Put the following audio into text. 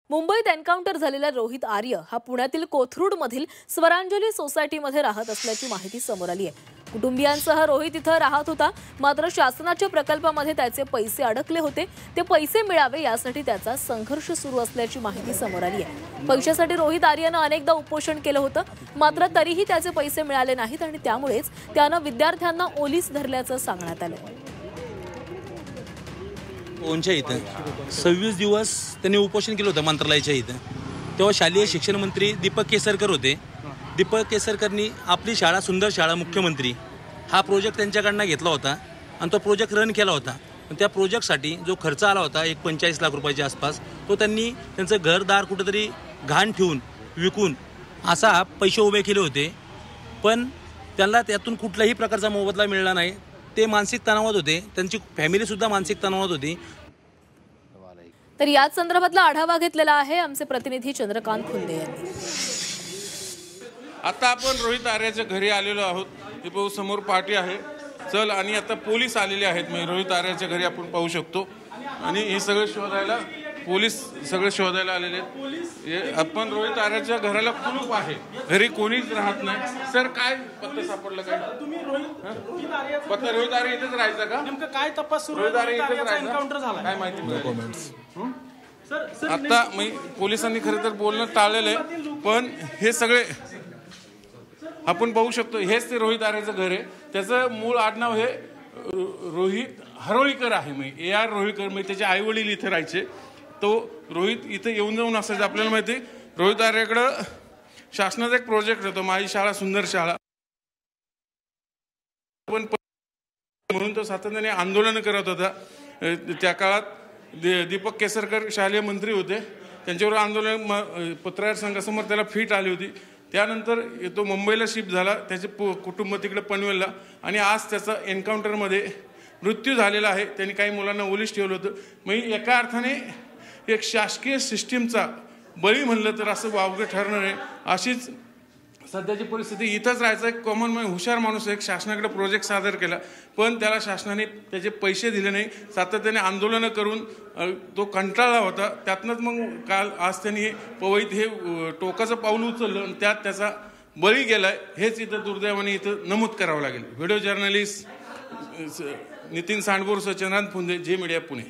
मुंबईत एन्काउंटर झालेला रोहित आर्य हा पुण्यातील कोथरूडमधील स्वरांजली सोसायटीमध्ये राहत असल्याची माहिती समोर आली आहे। कुटुंबियांसह रोहित इथं राहत होता, मात्र शासनाच्या प्रकल्पामध्ये त्याचे पैसे अडकले होते। ते पैसे मिळावे यासाठी त्याचा संघर्ष सुरू असल्याची माहिती समोर आली आहे। पैशासाठी रोहित आर्यनं अनेकदा उपोषण केलं होतं, मात्र तरीही त्याचे पैसे मिळाले नाहीत आणि त्यामुळेच त्यानं विद्यार्थ्यांना ओलीस धरल्याचं सांगण्यात आलं। ओंच्या इथं 26 दिवस त्यांनी उपोषण केलं होतं मंत्रालयाच्या इथं। तेव्हा शालेय शिक्षण मंत्री दीपक केसरकर होते। दीपक केसरकरनी आपली शाळा सुंदर शाळा मुख्यमंत्री हा प्रोजेक्ट त्यांच्याकडनं घेतला होता आणि तो प्रोजेक्ट रन केला होता। त्या प्रोजेक्टसाठी जो खर्च आला होता 45 लाख रुपयाच्या आसपास, तो त्यांनी त्यांचं घरदार कुठेतरी घाण ठेवून विकून असा पैसे उभे केले होते, पण त्यांना त्यातून कुठल्याही प्रकारचा मोबदला मिळाला नाही। ते मानसिक तणावात होते, त्यांची फॅमिली सुद्धा मानसिक तणावात होती। तर याच संदर्भातला आढावा घेतलेला आहे आमचे प्रतिनिधी चंद्रकांत खुंदे यांनी। आता आपण रोहित आर्याच्या घरी आलेलो आहोत। हे पाहू समोर पार्टी आहे चल, आणि आता पोलीस आलेले आहेत। मी रोहित आर्याच्या घरी आपण पाहू शकतो आणि हे सगळे शोधायला पोलीस सगळे शोधायला आलेले आहेत। आपण रोहित आर्याच्या घराला कुलूप आहे, घरी कोणीच राहत नाही। सर काय पत्ता सापडलं? काय तुम्ही पत्ता रोहित आर्य इथेच राहायचा का? नेमकं काय तपास सुरू रोहित आर्य इथेच एन्काउंटर झाला काय माहिती आता मी पोलिसांनी खरं तर बोलणं टाळलेलं आहे, पण हे सगळे आपण पाहू शकतो। हेच ते रोहित आर्याचं घर आहे। त्याचं मूळ आडनाव हे रोहित हरोळीकर आहे। मी AR रोहिकर, मी त्याचे आई वडील इथे राहायचे। तो रोहित इथे येऊन जाऊन असायचा। आपल्याला माहिती रोहित आर्याकडं शासनाचा एक प्रोजेक्ट होता, माझी शाळा सुंदर शाळा, पण म्हणून तो सातत्याने आंदोलन करत होता। त्या काळात दीपक केसरकर शालेय मंत्री होते, त्यांच्यावर आंदोलन पत्रकार संघासमोर त्याला फीट आली होती। त्यानंतर तो मुंबईला शिफ्ट झाला, त्याचे कुटुंब तिकडे पनवेलला, आणि आज त्याचा एन्काउंटरमध्ये मृत्यू झालेला आहे। त्यांनी काही मुलांना ओलीस ठेवलं होतं। मग एका अर्थाने एक शासकीय सिस्टीमचा बळी म्हणलं तर असं वावगं ठरणार आहे। अशीच सध्याची परिस्थिती। इथंच राहायचं एक कॉमन हुशार माणूस एक शासनाकडे प्रोजेक्ट सादर केला, पण त्याला शासनाने त्याचे पैसे दिले नाही। सातत्याने आंदोलनं करून तो कंटाळला होता। त्यातनंच मग आज त्यांनी पवईत हे टोकाचं पाऊल उचललं आणि त्यात त्याचा बळी गेलाय। हेच इथं दुर्दैवाने इथं नमूद करावं लागेल। व्हिडिओ जर्नलिस्ट नितीन सांडबोरसह चंद्रकांत खुंदे, जे मीडिया, पुणे।